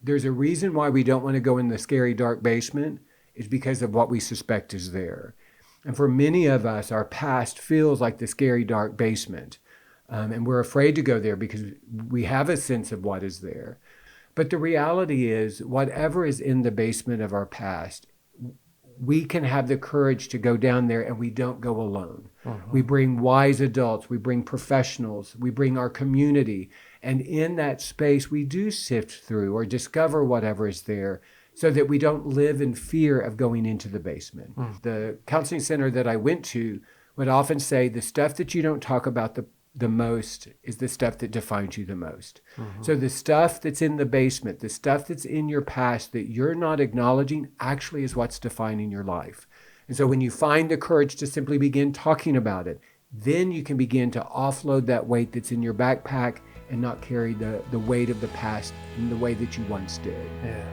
there's a reason why we don't want to go in the scary dark basement is because of what we suspect is there. And for many of us, our past feels like the scary dark basement. And we're afraid to go there because we have a sense of what is there. But the reality is, whatever is in the basement of our past, we can have the courage to go down there, and we don't go alone. We bring wise adults, we bring professionals, we bring our community. And in that space, we do sift through or discover whatever is there so that we don't live in fear of going into the basement. The counseling center that I went to would often say the stuff that you don't talk about the most is the stuff that defines you the most. So the stuff that's in the basement, the stuff that's in your past that you're not acknowledging actually is what's defining your life. And so when you find the courage to simply begin talking about it, then you can begin to offload that weight that's in your backpack and not carry the weight of the past in the way that you once did. Yeah.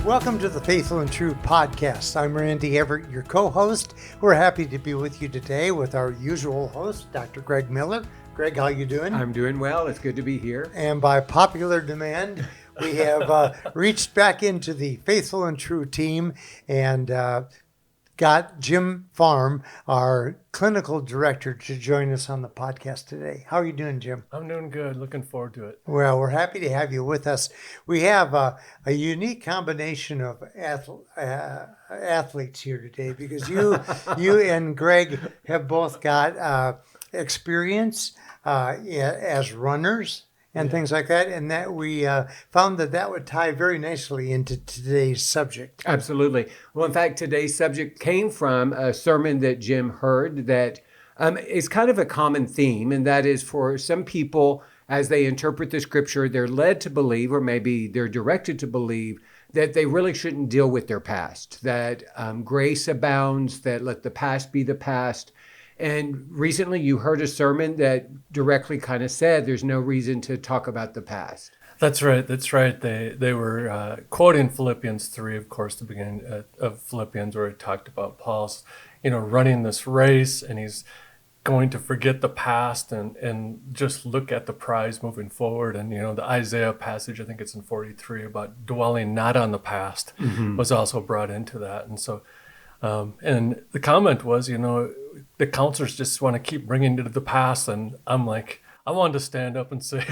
Welcome to the Faithful and True podcast. I'm Randy Everett, your co-host. We're happy to be with you today with our usual host, Dr. Greg Miller. Greg, how you doing? I'm doing well. It's good to be here. And by popular demand, we have reached back into the Faithful and True team and got Jim Farm, our clinical director, to join us on the podcast today. How are you doing, Jim? I'm doing good. Looking forward to it. Well, we're happy to have you with us. We have a unique combination of athletes here today because you and Greg have both got experience as runners and things like that, and that we found that would tie very nicely into today's subject. Absolutely. Well, in fact, today's subject came from a sermon that Jim heard that is kind of a common theme, and that is for some people, as they interpret the scripture, they're led to believe, or maybe they're directed to believe, that they really shouldn't deal with their past, that grace abounds, that let the past be the past. And recently you heard a sermon that directly kind of said there's no reason to talk about the past. That's right. They were quoting Philippians 3, of course, the beginning of Philippians, where he talked about Paul's, running this race, and he's going to forget the past and just look at the prize moving forward. And, the Isaiah passage, I think it's in 43, about dwelling not on the past, was also brought into that. And so, and the comment was, the counselors just want to keep bringing it to the past. And I'm like, I wanted to stand up and say,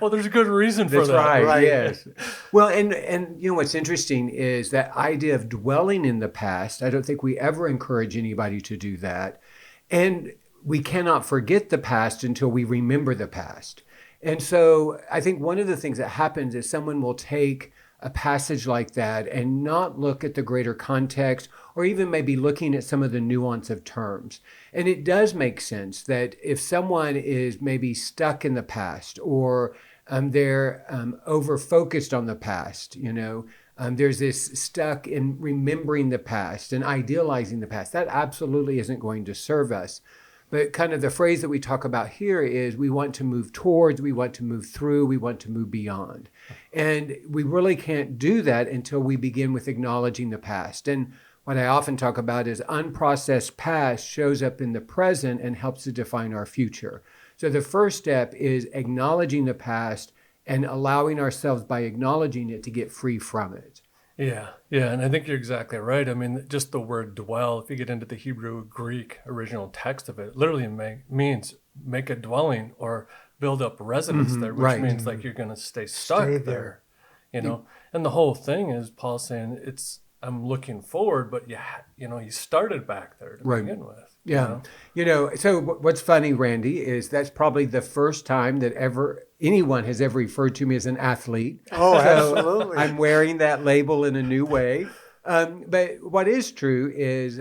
well, there's a good reason for That's that. Right, yes. Well, and what's interesting is that idea of dwelling in the past. I don't think we ever encourage anybody to do that. And we cannot forget the past until we remember the past. And so I think one of the things that happens is someone will take a passage like that and not look at the greater context, or even maybe looking at some of the nuance of terms. And it does make sense that if someone is maybe stuck in the past, or they're over-focused on the past, there's this stuck in remembering the past and idealizing the past, that absolutely isn't going to serve us. But kind of the phrase that we talk about here is we want to move towards, we want to move through, we want to move beyond. And we really can't do that until we begin with acknowledging the past. And what I often talk about is unprocessed past shows up in the present and helps to define our future. So the first step is acknowledging the past and allowing ourselves, by acknowledging it, to get free from it. Yeah, and I think you're exactly right. I mean, just the word dwell, if you get into the Hebrew, Greek original text of it, literally means make a dwelling or build up residence there, which means like you're going to stay stuck there, And the whole thing is Paul saying I'm looking forward, but you started back there to begin with. Yeah. So what's funny, Randy, is that's probably the first time that anyone has ever referred to me as an athlete. Oh, so absolutely. I'm wearing that label in a new way. But what is true is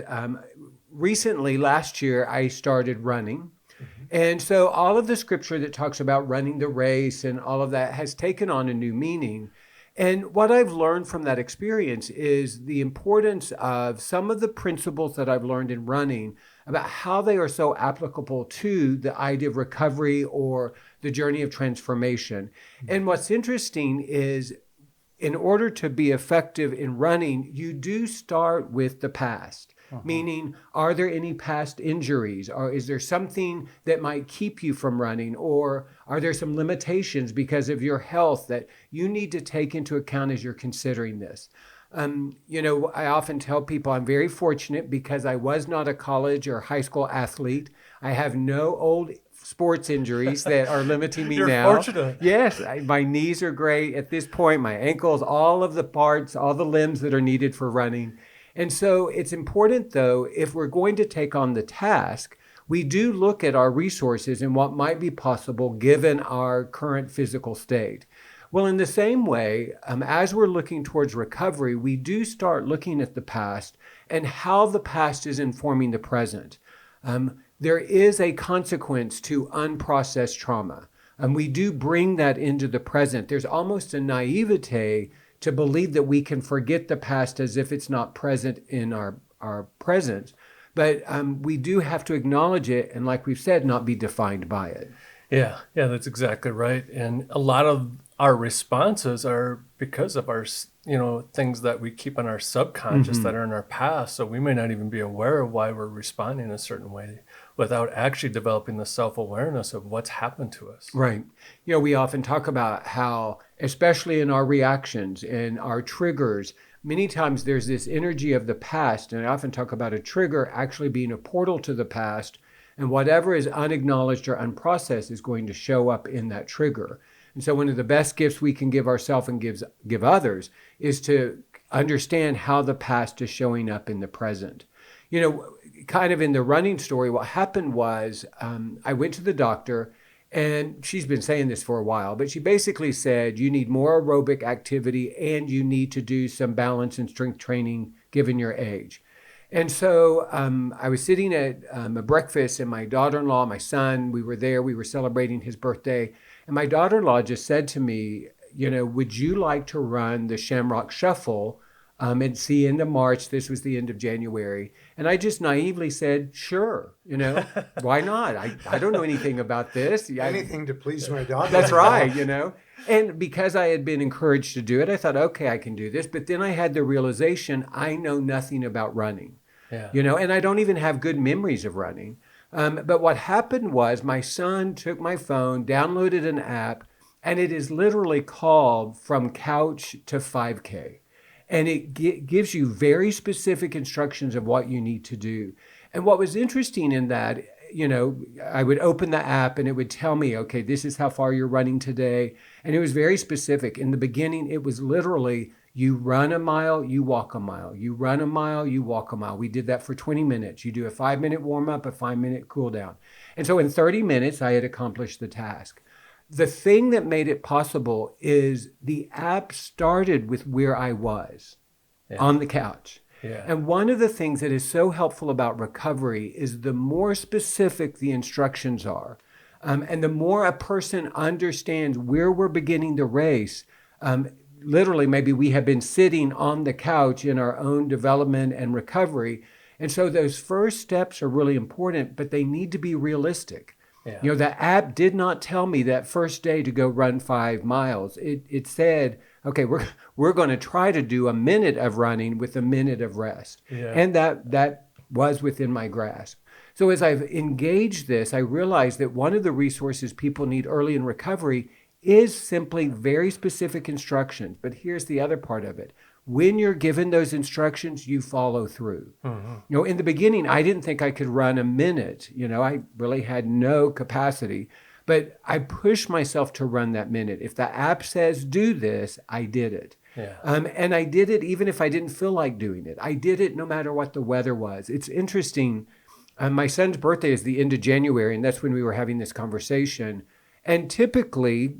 recently, last year, I started running. And so all of the scripture that talks about running the race and all of that has taken on a new meaning. And what I've learned from that experience is the importance of some of the principles that I've learned in running about how they are so applicable to the idea of recovery or the journey of transformation. And what's interesting is, in order to be effective in running, you do start with the past. Meaning, are there any past injuries? Or is there something that might keep you from running? Or are there some limitations because of your health that you need to take into account as you're considering this? I often tell people I'm very fortunate because I was not a college or high school athlete. I have no old sports injuries that are limiting me You're now. fortunate. Yes, my knees are great at this point, my ankles, all of the parts, all the limbs that are needed for running. And so it's important, though, if we're going to take on the task, we do look at our resources and what might be possible given our current physical state. Well, in the same way, as we're looking towards recovery, we do start looking at the past and how the past is informing the present. There is a consequence to unprocessed trauma, and we do bring that into the present. There's almost a naivete to believe that we can forget the past as if it's not present in our present. But we do have to acknowledge it and, like we've said, not be defined by it. Yeah, that's exactly right. And a lot of our responses are because of our, things that we keep on our subconscious that are in our past. So we may not even be aware of why we're responding a certain way without actually developing the self-awareness of what's happened to us. Right. We often talk about how, especially in our reactions and our triggers, many times there's this energy of the past. And I often talk about a trigger actually being a portal to the past. And whatever is unacknowledged or unprocessed is going to show up in that trigger. And so one of the best gifts we can give ourselves and give others is to understand how the past is showing up in the present. Kind of in the running story, what happened was I went to the doctor, and she's been saying this for a while, but she basically said you need more aerobic activity and you need to do some balance and strength training given your age. And so I was sitting at a breakfast, and my daughter-in-law, my son, we were there. We were celebrating his birthday. And my daughter-in-law just said to me, would you like to run the Shamrock Shuffle and see end of March? This was the end of January. And I just naively said, sure, why not? I don't know anything about this. Anything to please my daughter. That's right, And because I had been encouraged to do it, I thought, okay, I can do this. But then I had the realization I know nothing about running. Yeah. And I don't even have good memories of running. But what happened was my son took my phone, downloaded an app, and it is literally called From Couch to 5K. And it gives you very specific instructions of what you need to do. And what was interesting in that, I would open the app and it would tell me, okay, this is how far you're running today. And it was very specific. In the beginning, it was literally, you run a mile, you walk a mile. You run a mile, you walk a mile. We did that for 20 minutes. You do a 5-minute warm-up, a 5-minute cool down. And so in 30 minutes, I had accomplished the task. The thing that made it possible is the app started with where I was, on the couch. Yeah. And one of the things that is so helpful about recovery is the more specific the instructions are, and the more a person understands where we're beginning the race. Literally, maybe we have been sitting on the couch in our own development and recovery. And so those first steps are really important, but they need to be realistic. Yeah. The app did not tell me that first day to go run 5 miles. It said, okay, we're going to try to do a minute of running with a minute of rest. Yeah. And that was within my grasp. So as I've engaged this, I realized that one of the resources people need early in recovery is simply very specific instructions. But here's the other part of it. When you're given those instructions, you follow through. Mm-hmm. In the beginning, I didn't think I could run a minute. I really had no capacity. But I pushed myself to run that minute. If the app says do this, I did it. Yeah. And I did it even if I didn't feel like doing it. I did it no matter what the weather was. It's interesting. My son's birthday is the end of January, and that's when we were having this conversation. And typically,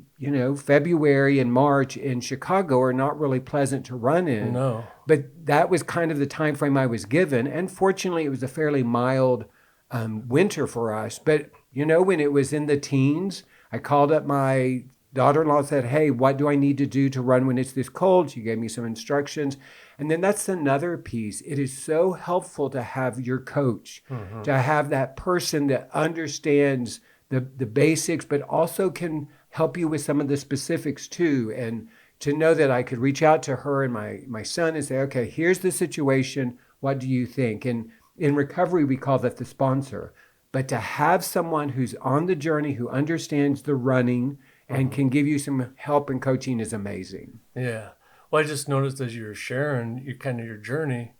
February and March in Chicago are not really pleasant to run in. No. But that was kind of the time frame I was given. And fortunately, it was a fairly mild winter for us. But, when it was in the teens, I called up my daughter-in-law said, hey, what do I need to do to run when it's this cold? She gave me some instructions. And then that's another piece. It is so helpful to have your coach, to have that person that understands the basics, but also can help you with some of the specifics too. And to know that I could reach out to her and my son and say, okay, here's the situation. What do you think? And in recovery, we call that the sponsor. But to have someone who's on the journey, who understands the running and can give you some help and coaching is amazing. Yeah. Well, I just noticed as you were sharing your journey,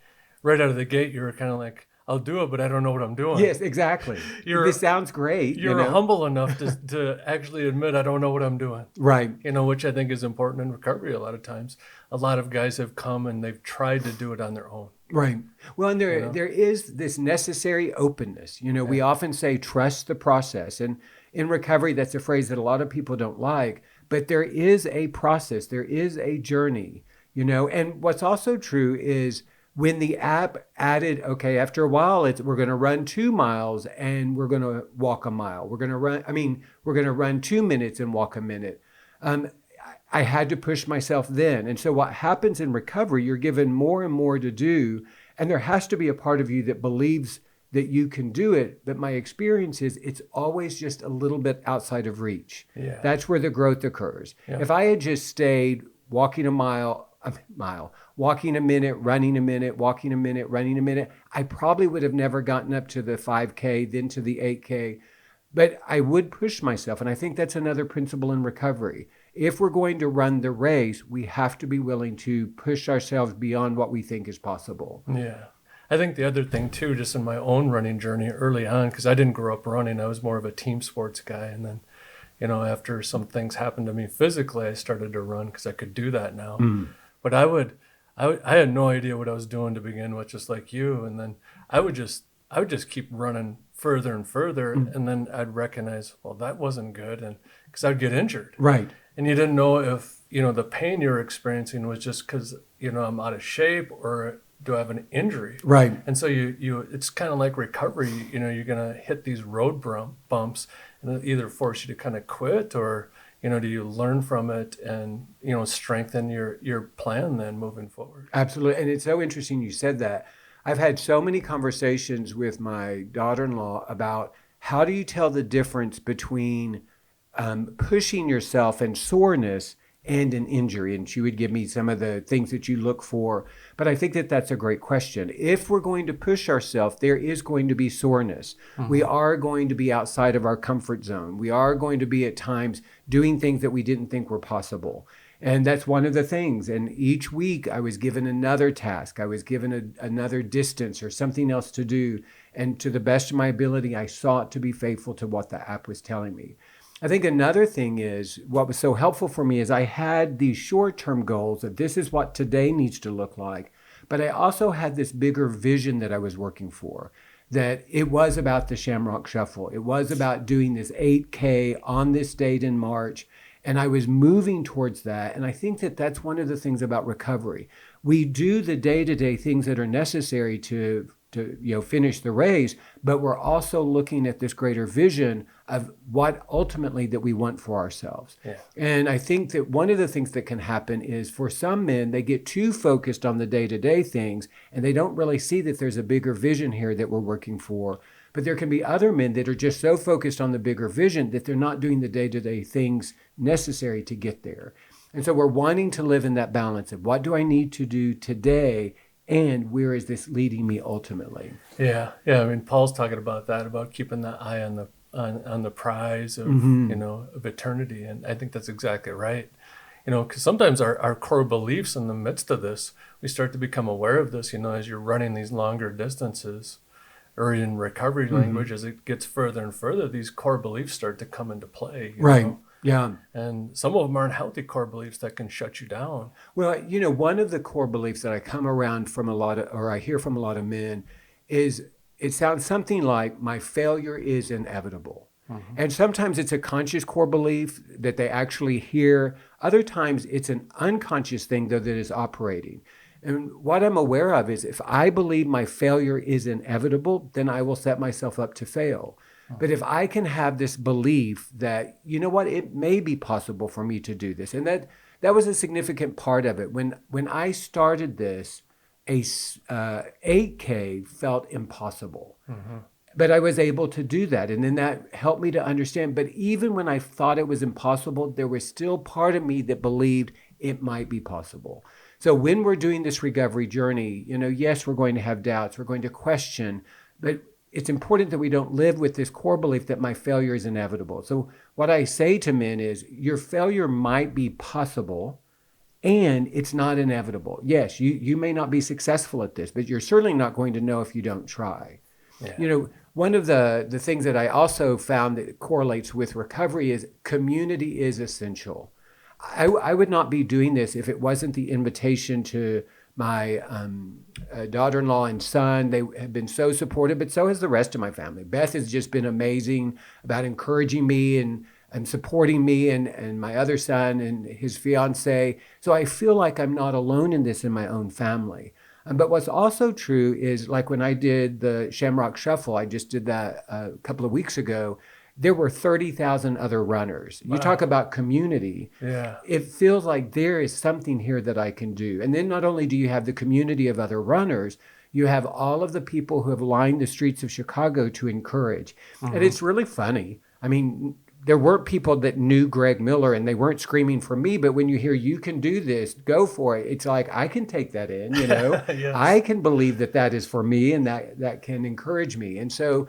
right out of the gate, you were kind of like, I'll do it, but I don't know what I'm doing. Yes, exactly. This sounds great. You're humble enough to actually admit, I don't know what I'm doing. Right. Which I think is important in recovery a lot of times. A lot of guys have come and they've tried to do it on their own. Right. Well, and there is this necessary openness. We often say trust the process. And in recovery, that's a phrase that a lot of people don't like. But there is a process. There is a journey. And what's also true is when the app added, okay, after a while, we're going to run 2 miles and we're going to walk a mile. We're going to run 2 minutes and walk a minute. I had to push myself then. And so what happens in recovery, you're given more and more to do. And there has to be a part of you that believes that you can do it. But my experience is it's always just a little bit outside of reach. Yeah. That's where the growth occurs. Yeah. If I had just stayed walking a walking a minute, running a minute, walking a minute, running a minute, I probably would have never gotten up to the 5K, then to the 8K. But I would push myself. And I think that's another principle in recovery. If we're going to run the race, we have to be willing to push ourselves beyond what we think is possible. Yeah. I think the other thing too, just in my own running journey early on, because I didn't grow up running, I was more of a team sports guy. And then, after some things happened to me physically, I started to run because I could do that now. But I had no idea what I was doing to begin with, just like you. And then I would just keep running further and further. And then I'd recognize, well, that wasn't good. And because I'd get injured. Right. And you didn't know if, the pain you're experiencing was just because, I'm out of shape or do I have an injury? Right. And so it's kind of like recovery, you're going to hit these road bumps and it either force you to kind of quit or, do you learn from it and, strengthen your plan then moving forward? Absolutely. And it's so interesting you said that. I've had so many conversations with my daughter-in-law about how do you tell the difference between pushing yourself and soreness and an injury. And she would give me some of the things that you look for. But I think that that's a great question. If we're going to push ourselves, there is going to be soreness. We are going to be outside of our comfort zone. We are going to be at times doing things that we didn't think were possible. And that's one of the things. And each week I was given another task. I was given another distance or something else to do. And to the best of my ability, I sought to be faithful to what the app was telling me. I think another thing is what was so helpful for me is I had these short-term goals that this is what today needs to look like. But I also had this bigger vision that I was working for, that it was about the Shamrock Shuffle. It was about doing this 8K on this date in March. And I was moving towards that. And I think that that's one of the things about recovery. We do the day-to-day things that are necessary to finish the race, but we're also looking at this greater vision of what ultimately that we want for ourselves. Yeah. And I think that one of the things that can happen is for some men, they get too focused on the day-to-day things and they don't really see that there's a bigger vision here that we're working for. But there can be other men that are just so focused on the bigger vision that they're not doing the day-to-day things necessary to get there. And so we're wanting to live in that balance of what do I need to do today and where is this leading me ultimately? Yeah. I mean, Paul's talking about that, about keeping that eye on the prize of, of eternity. And I think that's exactly right. Because sometimes our core beliefs in the midst of this, we start to become aware of this, as you're running these longer distances or in recovery language, as it gets further and further, these core beliefs start to come into play. Right. Know? Yeah. And some of them aren't healthy core beliefs that can shut you down. Well, one of the core beliefs that I come around from I hear from a lot of men is it sounds something like my failure is inevitable. And sometimes it's a conscious core belief that they actually hear. Other times it's an unconscious thing though that is operating. And what I'm aware of is if I believe my failure is inevitable, then I will set myself up to fail. But if I can have this belief that, you know what, it may be possible for me to do this. And that was a significant part of it. When I started this, 8K felt impossible. But I was able to do that. And then that helped me to understand. But even when I thought it was impossible, there was still part of me that believed it might be possible. So when we're doing this recovery journey, yes, we're going to have doubts, we're going to question, but it's important that we don't live with this core belief that my failure is inevitable. So what I say to men is your failure might be possible and it's not inevitable. Yes, you may not be successful at this, but you're certainly not going to know if you don't try. Yeah. One of the things that I also found that correlates with recovery is community is essential. I would not be doing this if it wasn't the invitation to my daughter-in-law and son. They have been so supportive, but so has the rest of my family. Beth has just been amazing about encouraging me and supporting me and my other son and his fiance. So I feel like I'm not alone in this in my own family. But what's also true is like when I did the Shamrock Shuffle, I just did that a couple of weeks ago, there were 30,000 other runners. You talk about community. Yeah. It feels like there is something here that I can do. And then not only do you have the community of other runners, you have all of the people who have lined the streets of Chicago to encourage. And it's really funny. I mean, there weren't people that knew Greg Miller and they weren't screaming for me, but when you hear you can do this, go for it. It's like, I can take that in, Yes. I can believe that is for me and that can encourage me. And so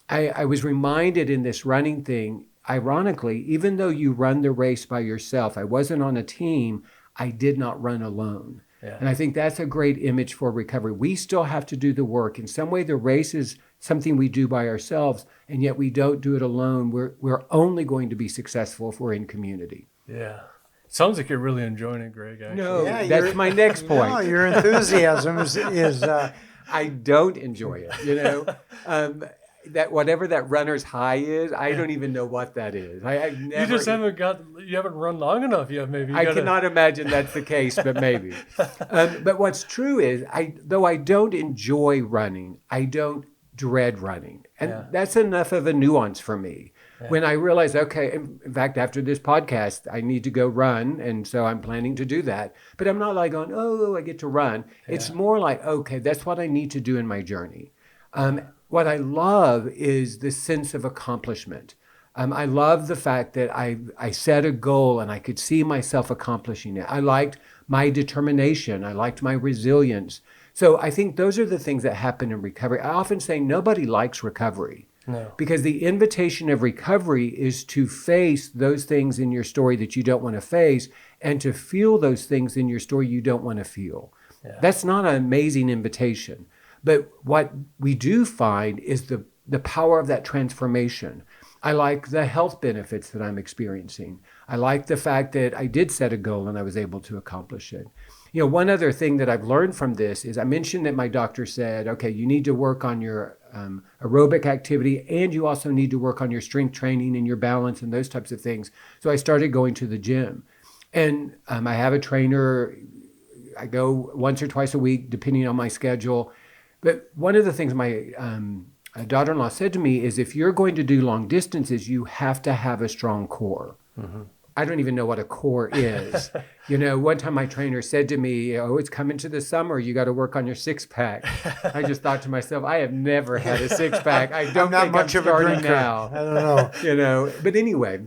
I was reminded in this running thing, ironically, even though you run the race by yourself, I wasn't on a team, I did not run alone. Yeah. And I think that's a great image for recovery. We still have to do the work. In some way, the race is something we do by ourselves, and yet we don't do it alone. We're only going to be successful if we're in community. Yeah. Sounds like you're really enjoying it, Greg, actually. No, Yeah, that's my next point. No, your enthusiasm is I don't enjoy it, that whatever that runner's high is, I don't even know what that is. I've never, You just you haven't run long enough yet, maybe. I cannot imagine that's the case, but maybe. But what's true is, though I don't enjoy running, I don't dread running. And that's enough of a nuance for me. Yeah. When I realize, okay, in fact, after this podcast, I need to go run. And so I'm planning to do that. But I'm not like going, oh, I get to run. Yeah. It's more like, okay, that's what I need to do in my journey. What I love is the sense of accomplishment. I love the fact that I set a goal and I could see myself accomplishing it. I liked my determination. I liked my resilience. So I think those are the things that happen in recovery. I often say nobody likes recovery. No. Because the invitation of recovery is to face those things in your story that you don't want to face and to feel those things in your story you don't want to feel. Yeah. That's not an amazing invitation. But what we do find is the power of that transformation. I like the health benefits that I'm experiencing. I like the fact that I did set a goal and I was able to accomplish it. One other thing that I've learned from this is I mentioned that my doctor said, okay, you need to work on your aerobic activity and you also need to work on your strength training and your balance and those types of things. So I started going to the gym. And I have a trainer. I go once or twice a week, depending on my schedule. But one of the things my daughter-in-law said to me is if you're going to do long distances, you have to have a strong core. Mm-hmm. I don't even know what a core is. One time my trainer said to me, oh, it's coming to the summer. You got to work on your six-pack. I just thought to myself, I have never had a six-pack. I don't not think much I'm of a starting drinker. now. I don't know. But anyway,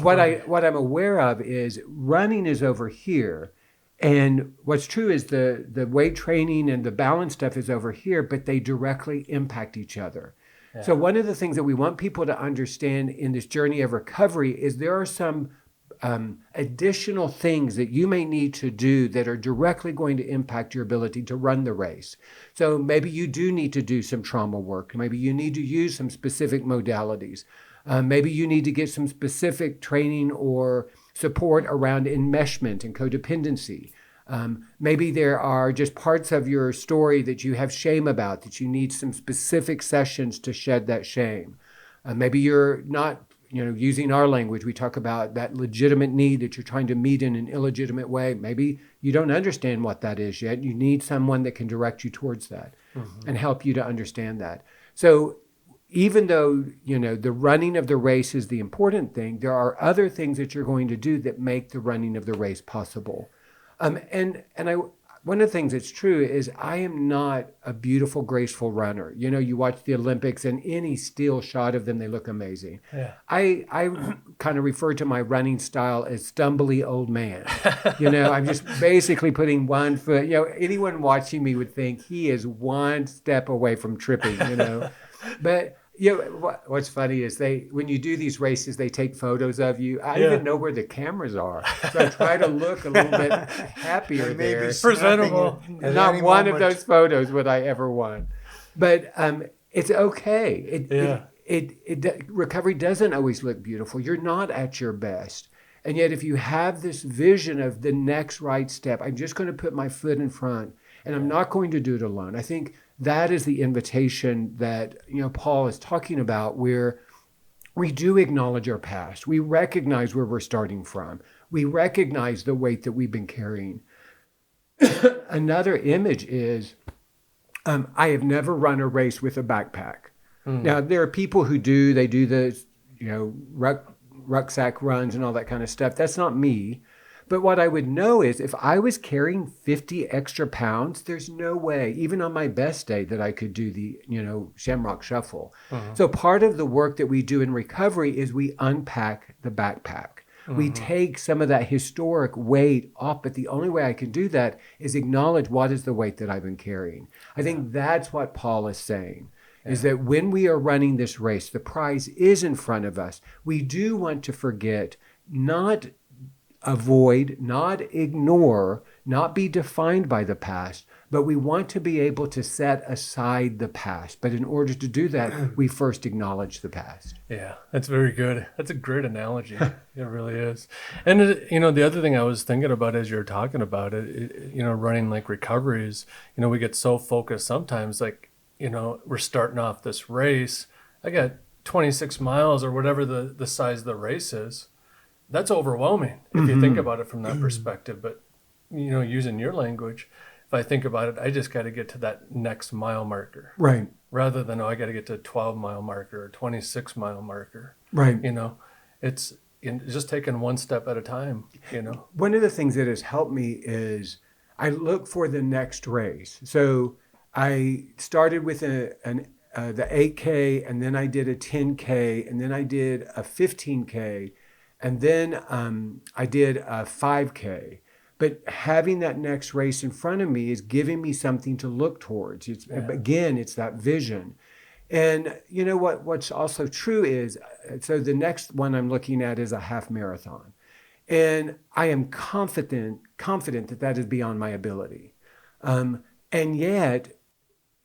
what I'm aware of is running is over here. And what's true is the weight training and the balance stuff is over here, but they directly impact each other. Yeah. So one of the things that we want people to understand in this journey of recovery is there are some additional things that you may need to do that are directly going to impact your ability to run the race. So maybe you do need to do some trauma work. Maybe you need to use some specific modalities. Maybe you need to get some specific training or support around enmeshment and codependency. Maybe there are just parts of your story that you have shame about, that you need some specific sessions to shed that shame. Maybe you're not, using our language, we talk about that legitimate need that you're trying to meet in an illegitimate way. Maybe you don't understand what that is yet. You need someone that can direct you towards that and help you to understand that. So even though, the running of the race is the important thing, there are other things that you're going to do that make the running of the race possible. One of the things that's true is I am not a beautiful, graceful runner. You watch the Olympics and any still shot of them, they look amazing. Yeah. I kind of refer to my running style as stumbly old man. I'm just basically putting one foot, anyone watching me would think he is one step away from tripping, But what's funny is when you do these races, they take photos of you. I even know where the cameras are, so I try to look a little bit happier there. Presentable. Not one of those photos would I ever want, but it's okay. Recovery doesn't always look beautiful. You're not at your best, and yet if you have this vision of the next right step, I'm just going to put my foot in front, and I'm not going to do it alone. I think that is the invitation that Paul is talking about, where we do acknowledge our past. We recognize where we're starting from. We recognize the weight that we've been carrying. Another image is, I have never run a race with a backpack. Now, there are people who do. They do the rucksack runs and all that kind of stuff. That's not me. But what I would know is if I was carrying 50 extra pounds, there's no way, even on my best day, that I could do the, Shamrock Shuffle. So part of the work that we do in recovery is we unpack the backpack. We take some of that historic weight off, but the only way I can do that is acknowledge what is the weight that I've been carrying. I think that's what Paul is saying, is that when we are running this race, the prize is in front of us. We do want to forget, not avoid, not ignore, not be defined by the past, but we want to be able to set aside the past. But in order to do that, we first acknowledge the past. Yeah, that's very good. That's a great analogy. It really is. And, the other thing I was thinking about as you were talking about it, running like recoveries, we get so focused sometimes, like, we're starting off this race. I got 26 miles or whatever the size of the race is. That's overwhelming if you think about it from that perspective. But, using your language, if I think about it, I just got to get to that next mile marker. Right. Rather than, I got to get to a 12-mile marker or 26-mile marker. Right. It's just taking one step at a time, One of the things that has helped me is I look for the next race. So I started with the 8K, and then I did a 10K, and then I did a 15K. And then I did a 5K. But having that next race in front of me is giving me something to look towards. Again, it's that vision. And what's also true is, so the next one I'm looking at is a half marathon. And I am confident that is beyond my ability. And yet,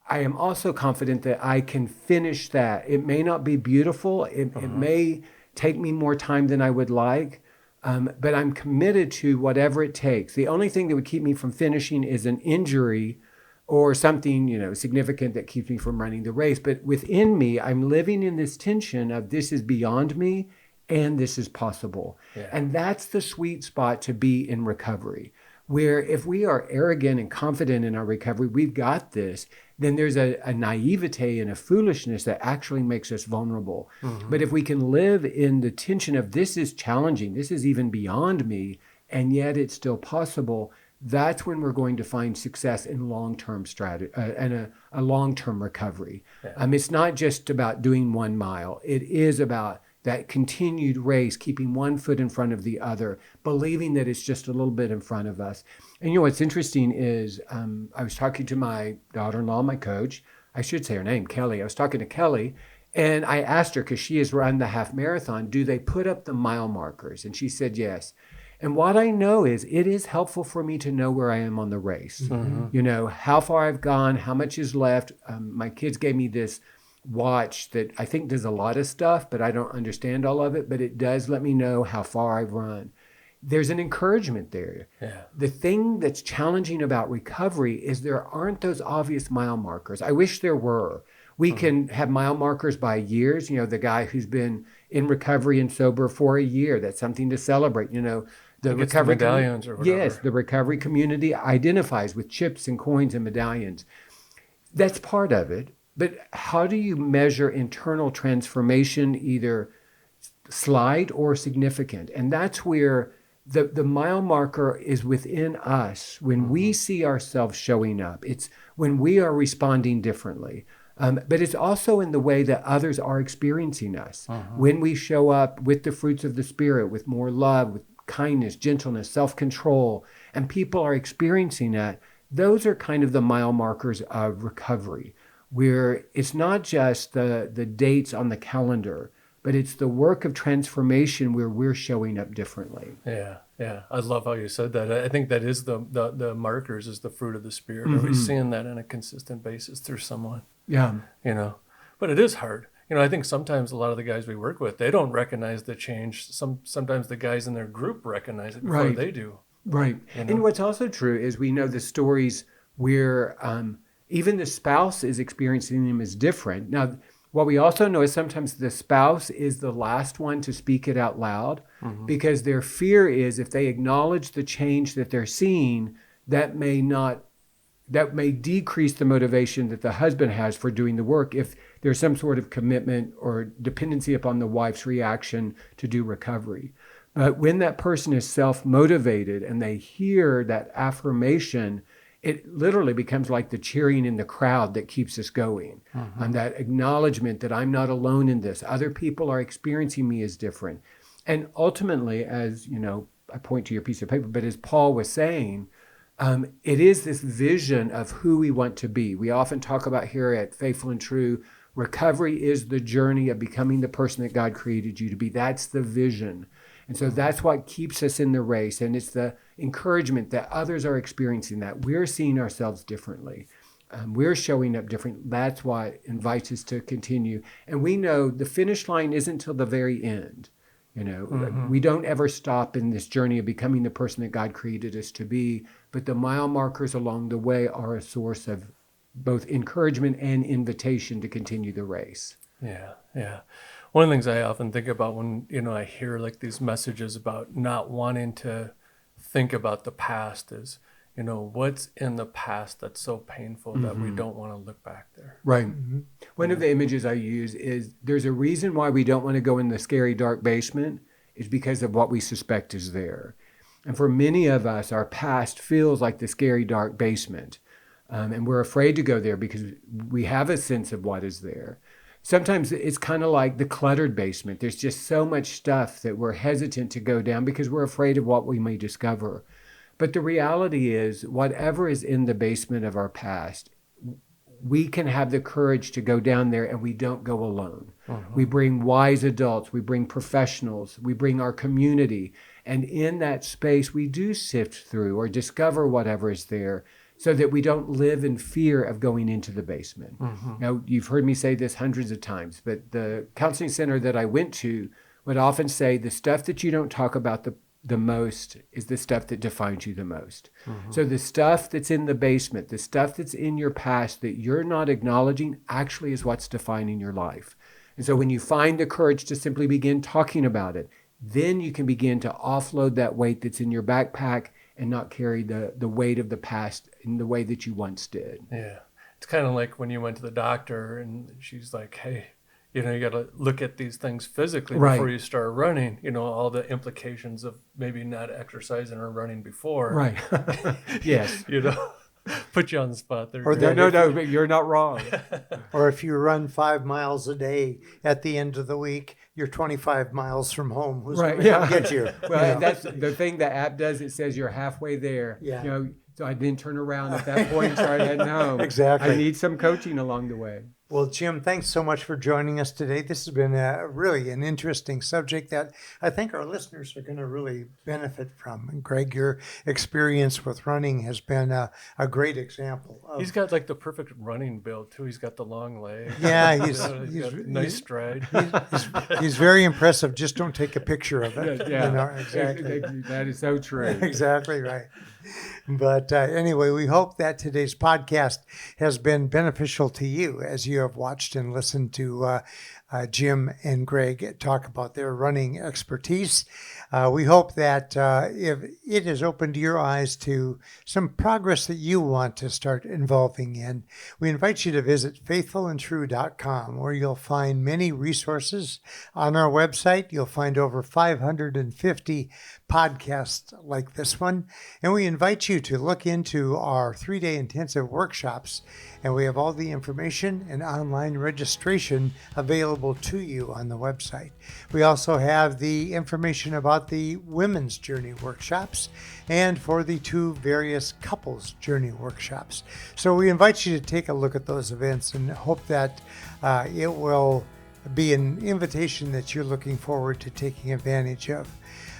I am also confident that I can finish that. It may not be beautiful. It may take me more time than I would like, but I'm committed to whatever it takes. The only thing that would keep me from finishing is an injury or something, significant that keeps me from running the race. But within me, I'm living in this tension of this is beyond me and this is possible. Yeah. And that's the sweet spot to be in recovery, where if we are arrogant and confident in our recovery, we've got this, then there's a naivete and a foolishness that actually makes us vulnerable. But if we can live in the tension of this is challenging, this is even beyond me, and yet it's still possible, that's when we're going to find success in long-term strategy and a long-term recovery. Yeah. It's not just about doing 1 mile. It is about that continued race, keeping one foot in front of the other, believing that it's just a little bit in front of us. And what's interesting is I was talking to my daughter-in-law, my coach. I should say her name, Kelly. I was talking to Kelly, and I asked her, because she has run the half marathon, do they put up the mile markers? And she said yes. And what I know is it is helpful for me to know where I am on the race. How far I've gone, how much is left. My kids gave me this watch that I think does a lot of stuff, but I don't understand all of it, but it does let me know how far I've run. There's an encouragement there. Yeah. The thing that's challenging about recovery is there aren't those obvious mile markers. I wish there were. We can have mile markers by years. The guy who's been in recovery and sober for a year, that's something to celebrate. The recovery medallions or whatever. Yes, the recovery community identifies with chips and coins and medallions. That's part of it. But how do you measure internal transformation, either slight or significant? And that's where the mile marker is within us. When we see ourselves showing up, it's when we are responding differently. But it's also in the way that others are experiencing us. When we show up with the fruits of the Spirit, with more love, with kindness, gentleness, self-control, and people are experiencing that, those are kind of the mile markers of recovery, where it's not just the dates on the calendar, but it's the work of transformation where we're showing up differently. Yeah, yeah. I love how you said that. I think that is the markers, is the fruit of the Spirit. Are we seeing that on a consistent basis through someone? Yeah. But it is hard. I think sometimes a lot of the guys we work with, they don't recognize the change. Sometimes the guys in their group recognize it before they do. Right. And what's also true is we know the stories where even the spouse is experiencing them as different. Now, what we also know is sometimes the spouse is the last one to speak it out loud because their fear is if they acknowledge the change that they're seeing, that may decrease the motivation that the husband has for doing the work if there's some sort of commitment or dependency upon the wife's reaction to do recovery. But when that person is self-motivated and they hear that affirmation, it literally becomes like the cheering in the crowd that keeps us going. And that acknowledgement that I'm not alone in this. Other people are experiencing me as different. And ultimately, as I point to your piece of paper, but as Paul was saying, it is this vision of who we want to be. We often talk about here at Faithful and True, recovery is the journey of becoming the person that God created you to be. That's the vision. And so that's what keeps us in the race. And it's the encouragement that others are experiencing that. We're seeing ourselves differently. We're showing up different. That's what invites us to continue. And we know the finish line isn't till the very end. We don't ever stop in this journey of becoming the person that God created us to be. But the mile markers along the way are a source of both encouragement and invitation to continue the race. Yeah, yeah. One of the things I often think about when, I hear like these messages about not wanting to think about the past is, what's in the past that's so painful that we don't want to look back there. Right. One of the images I use is there's a reason why we don't want to go in the scary dark basement is because of what we suspect is there. And for many of us, our past feels like the scary dark basement. And we're afraid to go there because we have a sense of what is there. Sometimes it's kind of like the cluttered basement. There's just so much stuff that we're hesitant to go down because we're afraid of what we may discover. But the reality is, whatever is in the basement of our past, we can have the courage to go down there, and we don't go alone. We bring wise adults, we bring professionals, we bring our community. And in that space, we do sift through or discover whatever is there, so that we don't live in fear of going into the basement. Now, you've heard me say this hundreds of times, but the counseling center that I went to would often say the stuff that you don't talk about the most is the stuff that defines you the most. So the stuff that's in the basement, the stuff that's in your past that you're not acknowledging actually is what's defining your life. And so when you find the courage to simply begin talking about it, then you can begin to offload that weight that's in your backpack and not carry the weight of the past in the way that you once did. Yeah. It's kind of like when you went to the doctor and she's like, hey, you got to look at these things physically before you start running, all the implications of maybe not exercising or running before. Right. Yes. Put you on the spot there. Or no, you're not wrong. Or if you run 5 miles a day at the end of the week, you're 25 miles from home. Who's going to come get you? Well, that's the thing the app does. It says you're halfway there. Yeah. So I didn't turn around at that point and start heading home. Exactly. I need some coaching along the way. Well, Jim, thanks so much for joining us today. This has been really an interesting subject that I think our listeners are going to really benefit from. And Greg, your experience with running has been a great example. He's got like the perfect running build too. He's got the long legs. Yeah, he's got nice stride. He's very impressive. Just don't take a picture of it. Yeah, exactly. That is so true. Exactly right. But anyway, we hope that today's podcast has been beneficial to you as you have watched and listened to Jim and Greg talk about their running expertise. We hope that if it has opened your eyes to some progress that you want to start involving in, we invite you to visit faithfulandtrue.com, where you'll find many resources. On our website, you'll find over 550 podcasts like this one. And we invite you to look into our 3-day intensive workshops. And we have all the information and online registration available to you on the website. We also have the information about the Women's Journey workshops and for the 2 various Couples Journey workshops. So we invite you to take a look at those events and hope that it will be an invitation that you're looking forward to taking advantage of.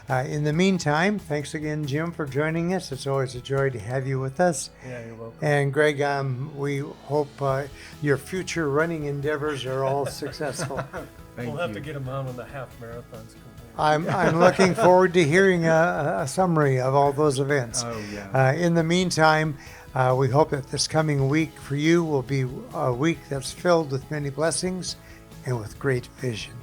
In the meantime, thanks again, Jim, for joining us. It's always a joy to have you with us. Yeah, you're welcome. And Greg, we hope your future running endeavors are all successful. We'll have to get them on when the half marathon's complete. I'm looking forward to hearing a summary of all those events. Oh, yeah. In the meantime, we hope that this coming week for you will be a week that's filled with many blessings and with great vision.